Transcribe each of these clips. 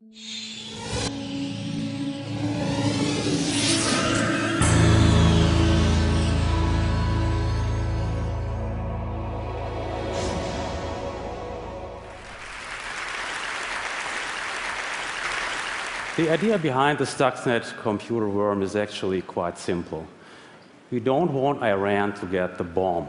The idea behind the Stuxnet computer worm is actually quite simple. We don't want Iran to get the bomb.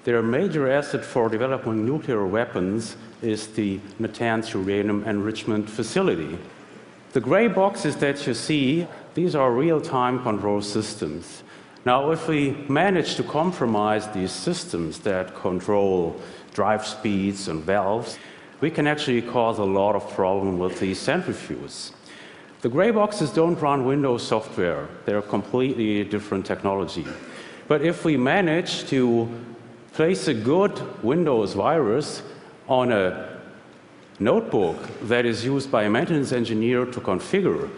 Their major asset for developing nuclear weapons is the Natanz uranium enrichment facility. The gray boxes that you see, these are real-time control systems. Now, if we manage to compromise these systems that control drive speeds and valves, we can actually cause a lot of problem with these centrifuges. The gray boxes don't run Windows software. They're completely different technology. But if we manage to place a good Windows virus on a notebook that is used by a maintenance engineer to configure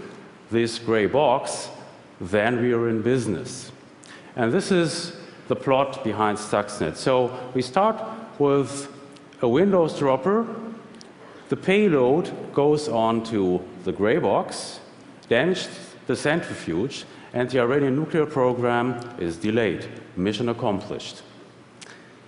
this gray box, then we are in business. And this is the plot behind Stuxnet. So we start with a Windows dropper. The payload goes onto the gray box, damages the centrifuge, and the Iranian nuclear program is delayed. Mission accomplished.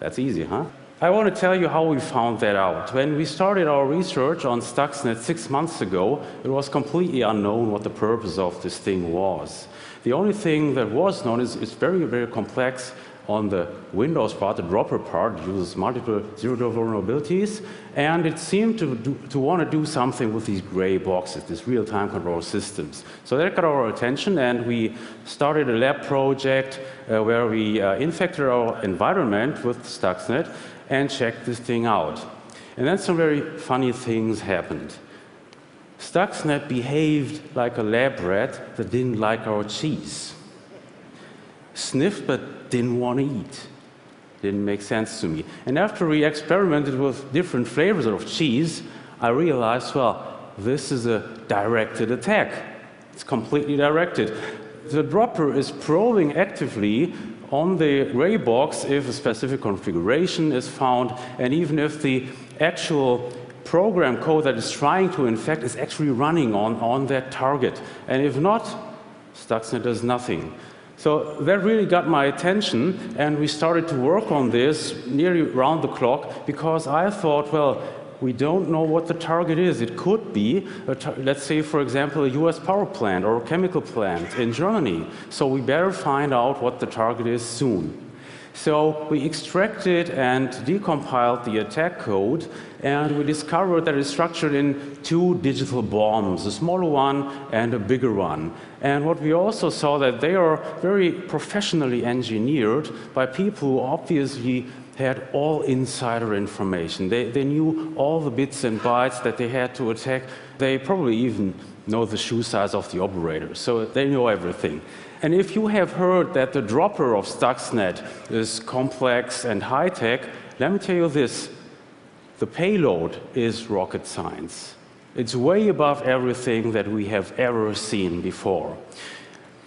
That's easy, huh? I want to tell you how we found that out. When we started our research on Stuxnet 6 months ago, it was completely unknown what the purpose of this thing was. The only thing that was known is it's very, very complex. On the Windows part, the dropper part uses multiple zero-day vulnerabilities, and it seemed to want to do something with these gray boxes, these real-time control systems. So that got our attention, and we started a lab project where we infected our environment with Stuxnet and checked this thing out. And then some very funny things happened. Stuxnet behaved like a lab rat that didn't like our cheese. Sniffed but didn't want to eat. Didn't make sense to me. And after we experimented with different flavors of cheese, I realized, well, this is a directed attack. It's completely directed. The dropper is probing actively on the gray box if a specific configuration is found, and even if the actual program code that is trying to infect is actually running on that target. And if not, Stuxnet does nothing. So that really got my attention, and we started to work on this nearly round the clock because I thought, well, we don't know what the target is. It could be, let's say, for example, a US power plant or a chemical plant in Germany. So we better find out what the target is soon. So we extracted and decompiled the attack code, and we discovered that it's structured in 2 digital bombs, a smaller one and a bigger one. And what we also saw that they are very professionally engineered by people who obviously had all insider information. They knew all the bits and bytes that they had to attack. They probably even know the shoe size of the operator, so they know everything. And if you have heard that the dropper of Stuxnet is complex and high-tech, let me tell you this. The payload is rocket science. It's way above everything that we have ever seen before.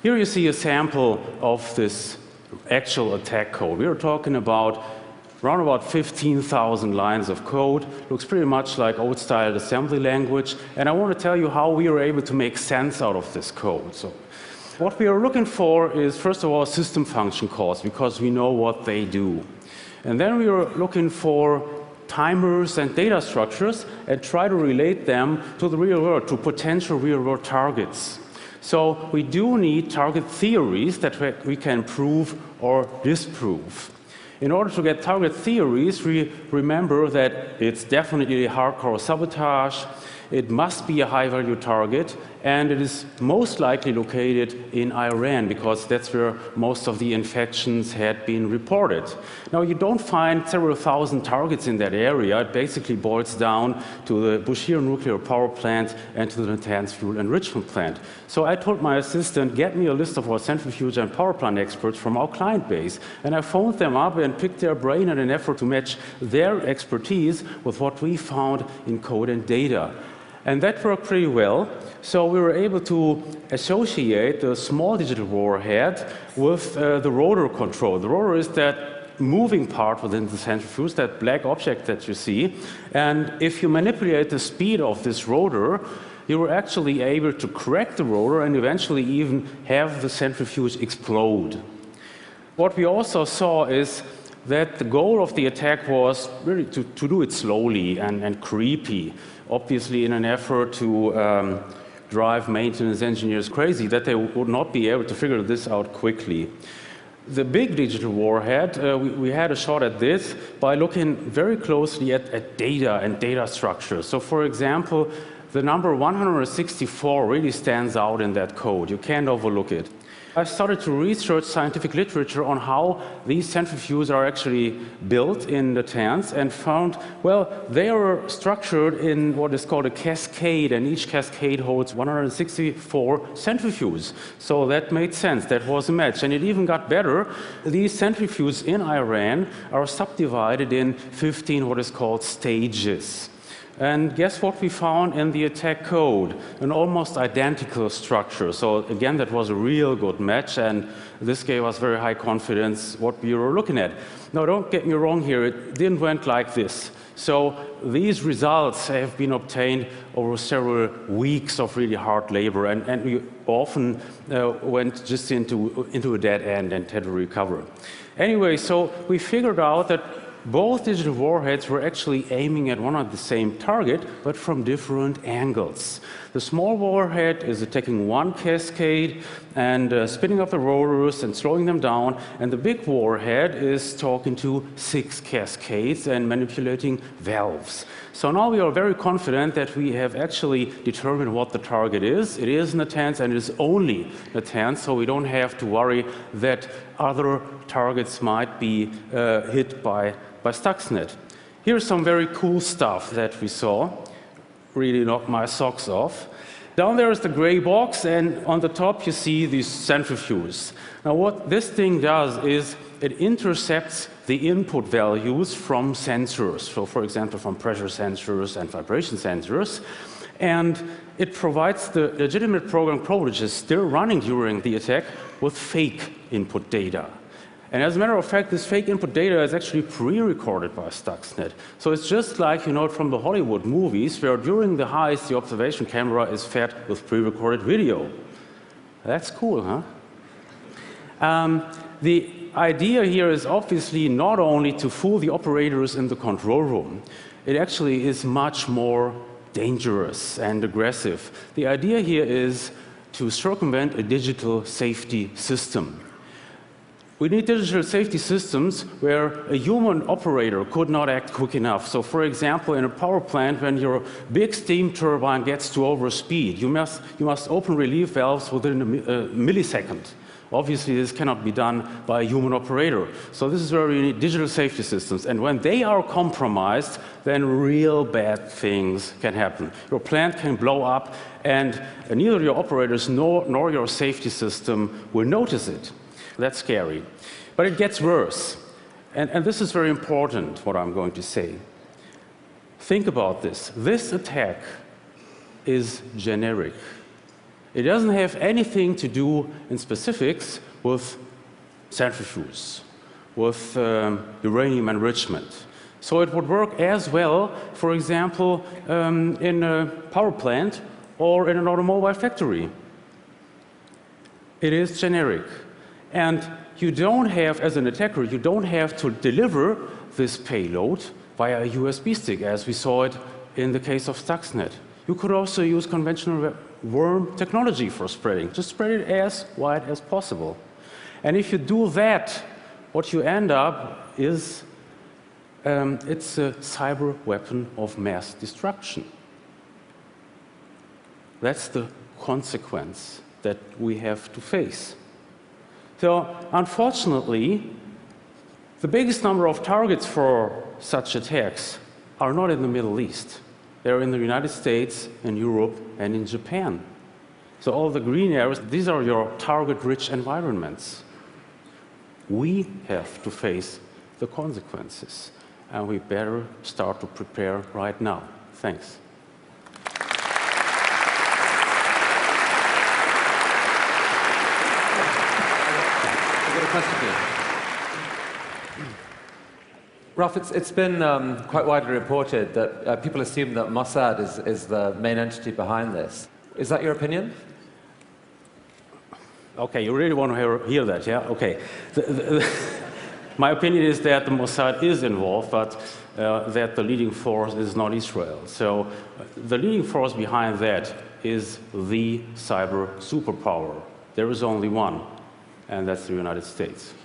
Here you see a sample of this actual attack code. We are talking about around about 15,000 lines of code. Looks pretty much like old-style assembly language. And I want to tell you how we were able to make sense out of this code. So, what we are looking for is, first of all, system function calls, because we know what they do. And then we are looking for timers and data structures and try to relate them to the real world, to potential real-world targets. So we do need target theories that we can prove or disprove. In order to get target theories, we remember that it's definitely hardcore sabotage, it must be a high-value target, and it is most likely located in Iran, because that's where most of the infections had been reported. Now, you don't find several thousand targets in that area. It basically boils down to the Bushehr nuclear power plant and to the Natanz fuel enrichment plant. So I told my assistant, get me a list of our centrifuge and power plant experts from our client base. And I phoned them up and picked their brain in an effort to match their expertise with what we found in code and data. And that worked pretty well. So we were able to associate the small digital warhead with the rotor control. The rotor is that moving part within the centrifuge, that black object that you see. And if you manipulate the speed of this rotor, you were actually able to crack the rotor and eventually even have the centrifuge explode. What we also saw is that the goal of the attack was really to do it slowly and creepy, obviously in an effort to drive maintenance engineers crazy, that they would not be able to figure this out quickly. The big digital warhead, we had a shot at this by looking very closely at data and data structure. So for example, the number 164 really stands out in that code. You can't overlook it. I started to research scientific literature on how these centrifuges are actually built in the tanks and found, well, they are structured in what is called a cascade, and each cascade holds 164 centrifuges. So that made sense. That was a match. And it even got better. These centrifuges in Iran are subdivided in 15 what is called stages. And guess what we found in the attack code? An almost identical structure. So again, that was a real good match, and this gave us very high confidence what we were looking at. Now, don't get me wrong here, it didn't went like this. So these results have been obtained over several weeks of really hard labor, and we often went just into a dead end and had to recover. Anyway, so we figured out that both digital warheads were actually aiming at one and the same target, but from different angles. The small warhead is attacking one cascade and spinning up the rotors and slowing them down, and the big warhead is talking to 6 cascades and manipulating valves. So now we are very confident that we have actually determined what the target is. It is Natanz, and it is only Natanz, so we don't have to worry that other targets might be hit by Stuxnet. Here's some very cool stuff that we saw. Really knocked my socks off. Down there is the gray box, and on the top you see these centrifuges. Now what this thing does is it intercepts the input values from sensors. So for example, from pressure sensors and vibration sensors. And it provides the legitimate program code, which is still running during the attack, with fake input data. And as a matter of fact, this fake input data is actually pre-recorded by Stuxnet. So it's just like, you know, it from the Hollywood movies, where during the heist, the observation camera is fed with pre-recorded video. That's cool, huh? The idea here is obviously not only to fool the operators in the control room. It actually is much more dangerous and aggressive. The idea here is to circumvent a digital safety system. We need digital safety systems where a human operator could not act quick enough. So for example, in a power plant, when your big steam turbine gets to overspeed, you must open relief valves within a millisecond. Obviously, this cannot be done by a human operator. So this is where we need digital safety systems. And when they are compromised, then real bad things can happen. Your plant can blow up, and neither your operators nor your safety system will notice it. That's scary. But it gets worse. And this is very important, what I'm going to say. Think about this. This attack is generic. It doesn't have anything to do in specifics with centrifuges, with uranium enrichment. So it would work as well, for example, in a power plant or in an automobile factory. It is generic. And you don't have, as an attacker, you don't have to deliver this payload via a USB stick, as we saw it in the case of Stuxnet. You could also use conventional worm technology for spreading. Just spread it as wide as possible. And if you do that, what you end up is it's a cyber weapon of mass destruction. That's the consequence that we have to face. So, unfortunately, the biggest number of targets for such attacks are not in the Middle East. They're in the United States, in Europe, and in Japan. So all the green areas, these are your target-rich environments. We have to face the consequences, and we better start to prepare right now. Thanks. Ralph, it's been quite widely reported that people assume that Mossad is the main entity behind this. Is that your opinion? Okay, you really want to hear that, yeah? Okay. My opinion is that the Mossad is involved, but that the leading force is not Israel. So the leading force behind that is the cyber superpower. There is only one, and that's the United States.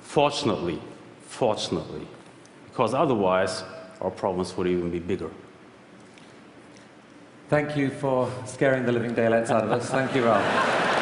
Fortunately, because otherwise our problems would even be bigger. Thank you for scaring the living daylights out of us. Thank you, Ralph.